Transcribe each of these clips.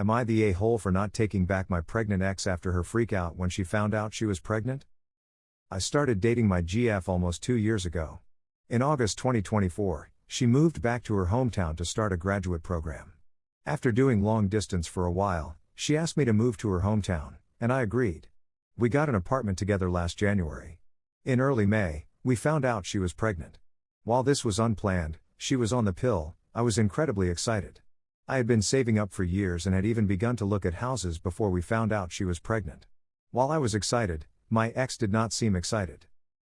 Am I the a-hole for not taking back my pregnant ex after her freakout when she found out she was pregnant? I started dating my GF almost 2 years ago. In August 2024, she moved back to her hometown to start a graduate program. After doing long distance for a while, she asked me to move to her hometown, and I agreed. We got an apartment together last January. In early May, we found out she was pregnant. While this was unplanned, she was on the pill. I was incredibly excited. I had been saving up for years and had even begun to look at houses before we found out she was pregnant. While I was excited, my ex did not seem excited.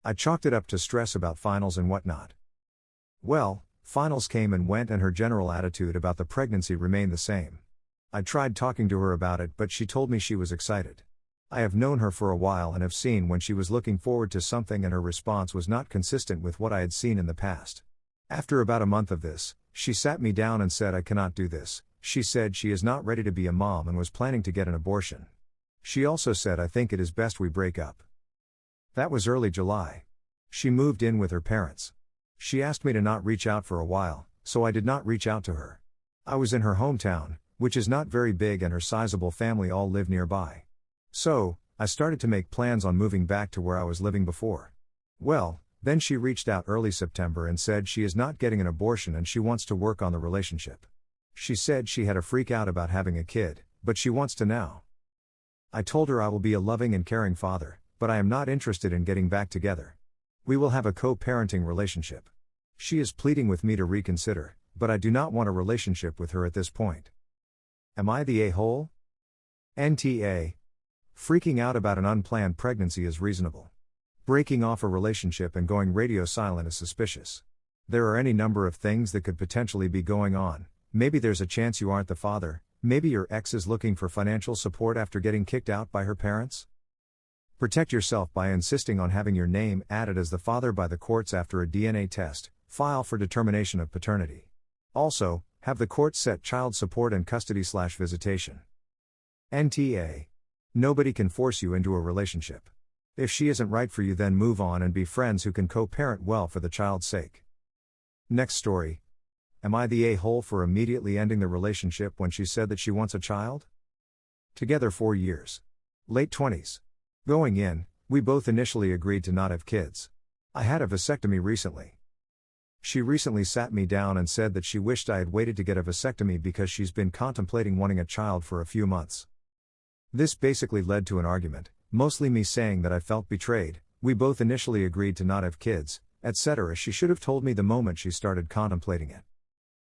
I chalked it up to stress about finals and whatnot. Well, finals came and went and her general attitude about the pregnancy remained the same. I tried talking to her about it, but she told me she was excited. I have known her for a while and have seen when she was looking forward to something and her response was not consistent with what I had seen in the past. After about a month of this, she sat me down and said I cannot do this. She said she is not ready to be a mom and was planning to get an abortion. She also said I think it is best we break up. That was early July. She moved in with her parents. She asked me to not reach out for a while, so I did not reach out to her. I was in her hometown, which is not very big, and her sizable family all live nearby. So, I started to make plans on moving back to where I was living before. Well, then she reached out early September and said she is not getting an abortion and she wants to work on the relationship. She said she had a freak out about having a kid, but she wants to now. I told her I will be a loving and caring father, but I am not interested in getting back together. We will have a co-parenting relationship. She is pleading with me to reconsider, but I do not want a relationship with her at this point. Am I the a-hole? NTA. Freaking out about an unplanned pregnancy is reasonable. Breaking off a relationship and going radio silent is suspicious. There are any number of things that could potentially be going on. Maybe there's a chance you aren't the father. Maybe your ex is looking for financial support after getting kicked out by her parents. Protect yourself by insisting on having your name added as the father by the courts after a DNA test. File for determination of paternity. Also, have the courts set child support and custody/visitation. NTA. Nobody can force you into a relationship. If she isn't right for you, then move on and be friends who can co-parent well for the child's sake. Next story. Am I the a-hole for immediately ending the relationship when she said that she wants a child? Together 4 years. Late 20s. Going in, we both initially agreed to not have kids. I had a vasectomy recently. She recently sat me down and said that she wished I had waited to get a vasectomy because she's been contemplating wanting a child for a few months. This basically led to an argument, mostly me saying that I felt betrayed. We both initially agreed to not have kids, etc. She should have told me the moment she started contemplating it.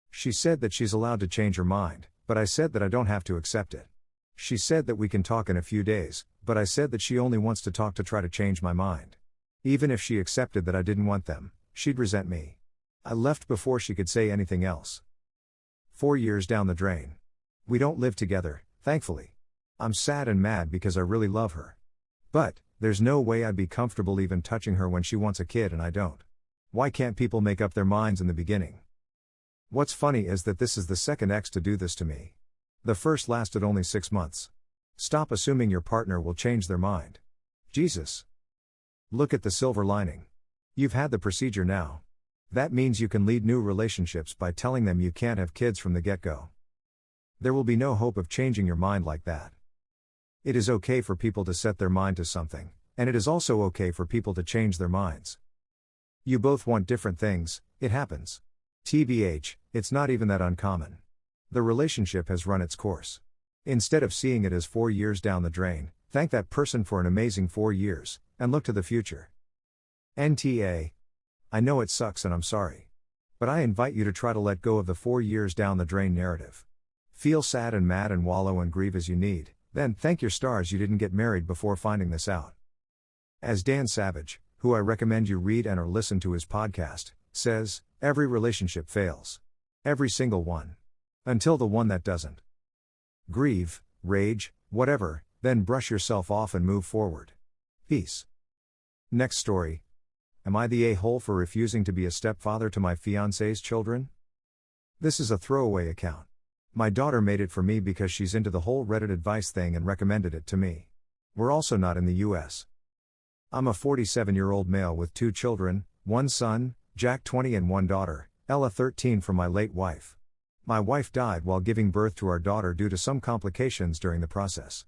She said that she's allowed to change her mind, but I said that I don't have to accept it. She said that we can talk in a few days, but I said that she only wants to talk to try to change my mind. Even if she accepted that I didn't want them, she'd resent me. I left before she could say anything else. 4 years down the drain. We don't live together, thankfully. I'm sad and mad because I really love her. But, there's no way I'd be comfortable even touching her when she wants a kid and I don't. Why can't people make up their minds in the beginning? What's funny is that this is the second ex to do this to me. The first lasted only 6 months. Stop assuming your partner will change their mind. Jesus. Look at the silver lining. You've had the procedure now. That means you can lead new relationships by telling them you can't have kids from the get-go. There will be no hope of changing your mind like that. It is okay for people to set their mind to something, and it is also okay for people to change their minds. You both want different things, it happens. TBH, it's not even that uncommon. The relationship has run its course. Instead of seeing it as 4 years down the drain, thank that person for an amazing 4 years, and look to the future. NTA. I know it sucks and I'm sorry. But I invite you to try to let go of the 4 years down the drain narrative. Feel sad and mad and wallow and grieve as you need, then thank your stars you didn't get married before finding this out. As Dan Savage, who I recommend you read and or listen to his podcast, says, every relationship fails. Every single one. Until the one that doesn't. Grieve, rage, whatever, then brush yourself off and move forward. Peace. Next story. Am I the a-hole for refusing to be a stepfather to my fiancé's children? This is a throwaway account. My daughter made it for me because she's into the whole Reddit advice thing and recommended it to me. We're also not in the US. I'm a 47-year-old male with 2 children, 1 son, Jack 20 and 1 daughter, Ella 13 from my late wife. My wife died while giving birth to our daughter due to some complications during the process.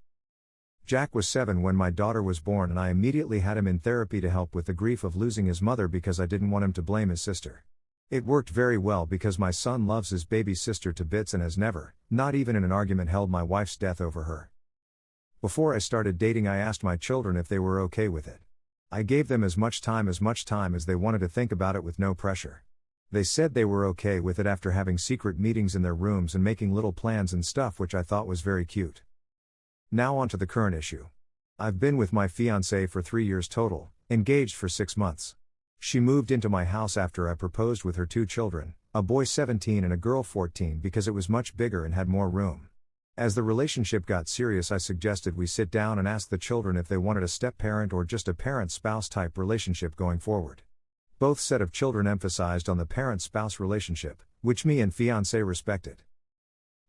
Jack was 7 when my daughter was born, and I immediately had him in therapy to help with the grief of losing his mother because I didn't want him to blame his sister. It worked very well because my son loves his baby sister to bits and has never, not even in an argument, held my wife's death over her. Before I started dating, I asked my children if they were okay with it. I gave them as much time as they wanted to think about it with no pressure. They said they were okay with it after having secret meetings in their rooms and making little plans and stuff, which I thought was very cute. Now on to the current issue. I've been with my fiancée for 3 years total, engaged for 6 months. She moved into my house after I proposed with her 2 children, a boy 17 and a girl 14, because it was much bigger and had more room. As the relationship got serious, I suggested we sit down and ask the children if they wanted a step-parent or just a parent-spouse type relationship going forward. Both set of children emphasized on the parent-spouse relationship, which me and fiancé respected.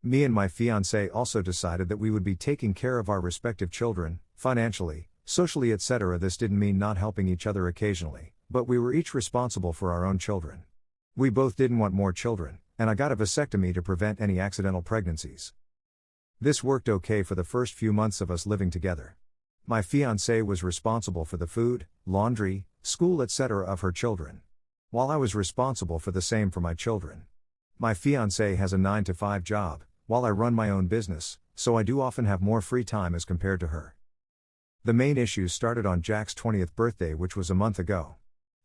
Me and my fiancé also decided that we would be taking care of our respective children, financially, socially, etc. This didn't mean not helping each other occasionally, but we were each responsible for our own children. We both didn't want more children, and I got a vasectomy to prevent any accidental pregnancies. This worked okay for the first few months of us living together. My fiancé was responsible for the food, laundry, school, etc. of her children, while I was responsible for the same for my children. My fiancé has a 9-to-5 job, while I run my own business, so I do often have more free time as compared to her. The main issues started on Jack's 20th birthday, which was a month ago.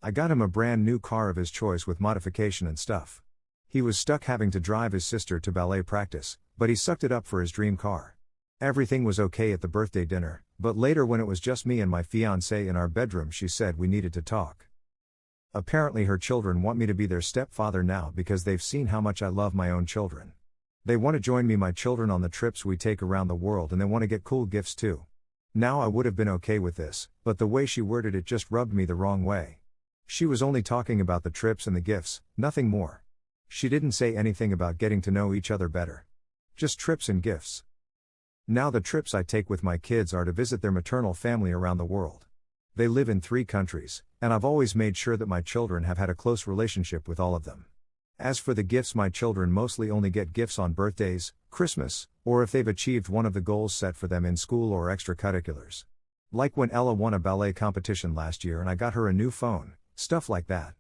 I got him a brand new car of his choice with modification and stuff. He was stuck having to drive his sister to ballet practice, but he sucked it up for his dream car. Everything was okay at the birthday dinner, but later when it was just me and my fiancé in our bedroom, she said we needed to talk. Apparently her children want me to be their stepfather now because they've seen how much I love my own children. They want to join me, my children, on the trips we take around the world, and they want to get cool gifts too. Now I would have been okay with this, but the way she worded it just rubbed me the wrong way. She was only talking about the trips and the gifts, nothing more. She didn't say anything about getting to know each other better. Just trips and gifts. Now the trips I take with my kids are to visit their maternal family around the world. They live in 3 countries, and I've always made sure that my children have had a close relationship with all of them. As for the gifts, my children mostly only get gifts on birthdays, Christmas, or if they've achieved one of the goals set for them in school or extracurriculars. Like when Ella won a ballet competition last year and I got her a new phone, stuff like that.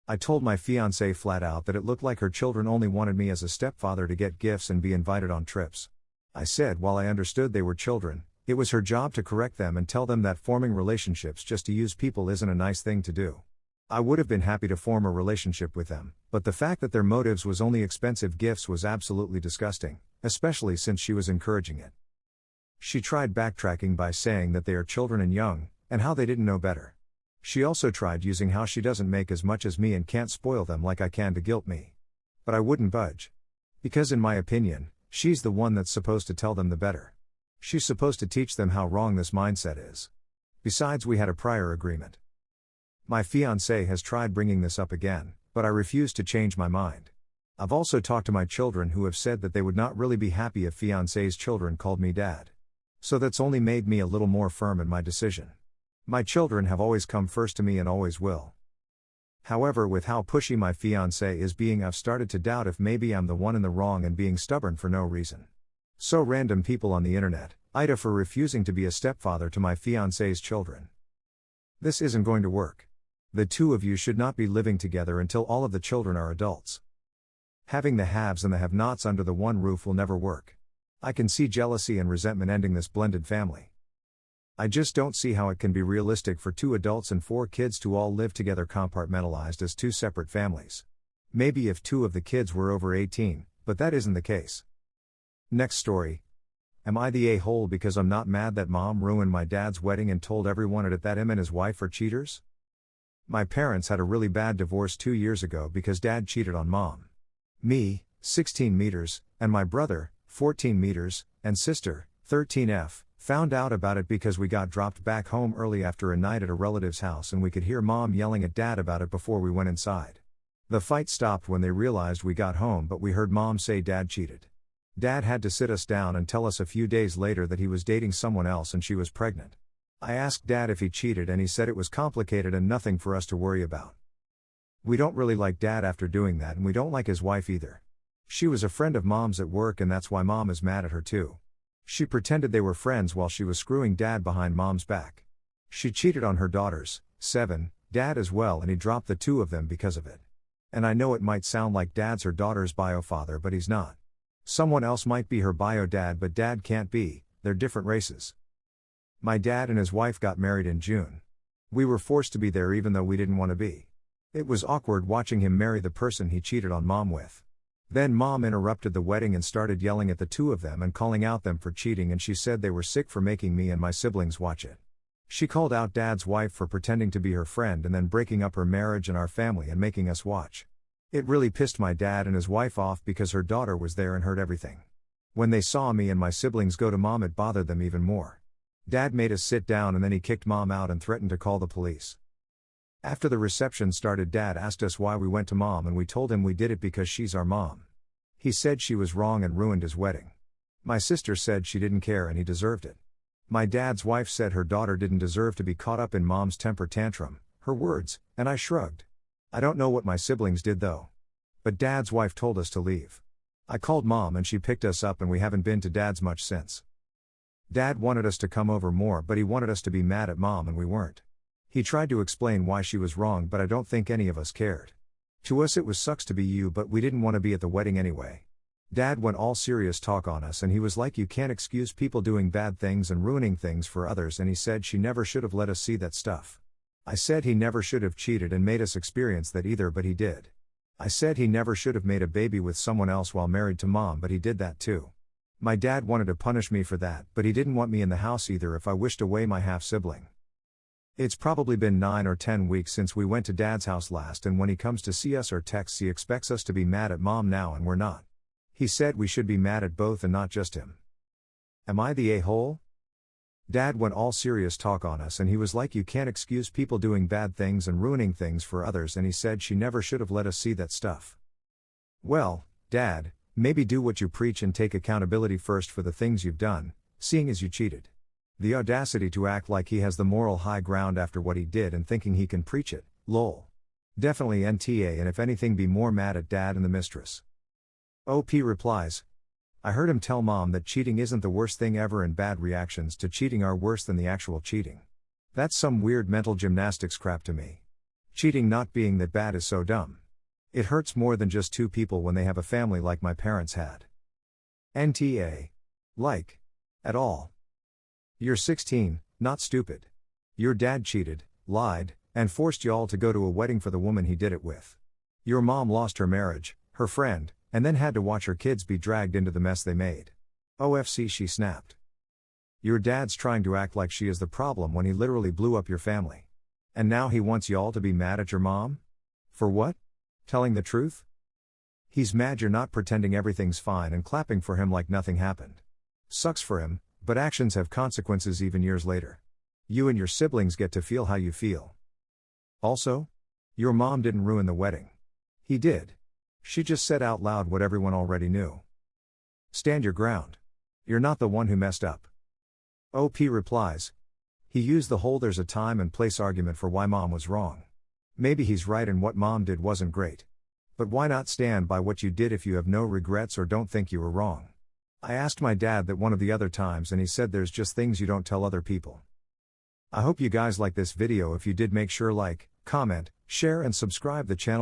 I told my fiancé flat out that it looked like her children only wanted me as a stepfather to get gifts and be invited on trips. I said while I understood they were children, it was her job to correct them and tell them that forming relationships just to use people isn't a nice thing to do. I would have been happy to form a relationship with them, but the fact that their motives was only expensive gifts was absolutely disgusting, especially since she was encouraging it. She tried backtracking by saying that they are children and young, and how they didn't know better. She also tried using how she doesn't make as much as me and can't spoil them like I can to guilt me. But I wouldn't budge. Because in my opinion, she's the one that's supposed to tell them the better. She's supposed to teach them how wrong this mindset is. Besides, we had a prior agreement. My fiancé has tried bringing this up again, but I refuse to change my mind. I've also talked to my children who have said that they would not really be happy if fiancé's children called me dad. So that's only made me a little more firm in my decision. My children have always come first to me and always will. However, with how pushy my fiancé is being, I've started to doubt if maybe I'm the one in the wrong and being stubborn for no reason. So random people on the internet, AITA for refusing to be a stepfather to my fiancé's children. This isn't going to work. The 2 of you should not be living together until all of the children are adults. Having the haves and the have-nots under the one roof will never work. I can see jealousy and resentment ending this blended family. I just don't see how it can be realistic for 2 adults and 4 kids to all live together compartmentalized as 2 separate families. Maybe if 2 of the kids were over 18, but that isn't the case. Next story. Am I the a-hole because I'm not mad that mom ruined my dad's wedding and told everyone at it that him and his wife are cheaters? My parents had a really bad divorce 2 years ago because dad cheated on mom. Me, 16 meters, and my brother, 14 meters, and sister, 13F, found out about it because we got dropped back home early after a night at a relative's house and we could hear mom yelling at dad about it before we went inside. The fight stopped when they realized we got home, but we heard mom say dad cheated. Dad had to sit us down and tell us a few days later that he was dating someone else and she was pregnant. I asked dad if he cheated and he said it was complicated and nothing for us to worry about. We don't really like dad after doing that and we don't like his wife either. She was a friend of mom's at work and that's why mom is mad at her too. She pretended they were friends while she was screwing dad behind mom's back. She cheated on her daughters, 7, dad as well, and he dropped the 2 of them because of it. And I know it might sound like dad's her daughter's bio father, but he's not. Someone else might be her bio dad, but dad can't be, they're different races. My dad and his wife got married in June. We were forced to be there even though we didn't want to be. It was awkward watching him marry the person he cheated on mom with. Then mom interrupted the wedding and started yelling at the 2 of them and calling out them for cheating, and she said they were sick for making me and my siblings watch it. She called out dad's wife for pretending to be her friend and then breaking up her marriage and our family and making us watch. It really pissed my dad and his wife off because her daughter was there and heard everything. When they saw me and my siblings go to mom, it bothered them even more. Dad made us sit down and then he kicked mom out and threatened to call the police. After the reception started, dad asked us why we went to mom and we told him we did it because she's our mom. He said she was wrong and ruined his wedding. My sister said she didn't care and he deserved it. My dad's wife said her daughter didn't deserve to be caught up in mom's temper tantrum, her words, and I shrugged. I don't know what my siblings did though. But dad's wife told us to leave. I called mom and she picked us up and we haven't been to dad's much since. Dad wanted us to come over more, but he wanted us to be mad at mom and we weren't. He tried to explain why she was wrong, but I don't think any of us cared. To us it was sucks to be you, but we didn't want to be at the wedding anyway. Dad went all serious talk on us and he was like, you can't excuse people doing bad things and ruining things for others, and he said she never should have let us see that stuff. I said he never should have cheated and made us experience that either, but he did. I said he never should have made a baby with someone else while married to mom, but he did that too. My dad wanted to punish me for that, but he didn't want me in the house either if I wished away my half-sibling. It's probably been 9 or 10 weeks since we went to dad's house last, and when he comes to see us or texts he expects us to be mad at mom now and we're not. He said we should be mad at both and not just him. Am I the a-hole? Dad went all serious talk on us and he was like, you can't excuse people doing bad things and ruining things for others, and he said she never should have let us see that stuff. Well, Dad, maybe do what you preach and take accountability first for the things you've done, seeing as you cheated. The audacity to act like he has the moral high ground after what he did and thinking he can preach it, lol. Definitely NTA, and if anything be more mad at dad and the mistress. OP replies, I heard him tell mom that cheating isn't the worst thing ever and bad reactions to cheating are worse than the actual cheating. That's some weird mental gymnastics crap to me. Cheating not being that bad is so dumb. It hurts more than just 2 people when they have a family like my parents had. NTA. Like. At all. You're 16, not stupid. Your dad cheated, lied, and forced y'all to go to a wedding for the woman he did it with. Your mom lost her marriage, her friend, and then had to watch her kids be dragged into the mess they made. OFC, she snapped. Your dad's trying to act like she is the problem when he literally blew up your family. And now he wants y'all to be mad at your mom? For what? Telling the truth? He's mad you're not pretending everything's fine and clapping for him like nothing happened. Sucks for him, but actions have consequences even years later. You and your siblings get to feel how you feel. Also, your mom didn't ruin the wedding. He did. She just said out loud what everyone already knew. Stand your ground. You're not the one who messed up. OP replies, he used the whole there's a time and place argument for why mom was wrong. Maybe he's right and what mom did wasn't great. But why not stand by what you did if you have no regrets or don't think you were wrong? I asked my dad that one of the other times and he said there's just things you don't tell other people. I hope you guys like this video. If you did, make sure like, comment, share and subscribe the channel.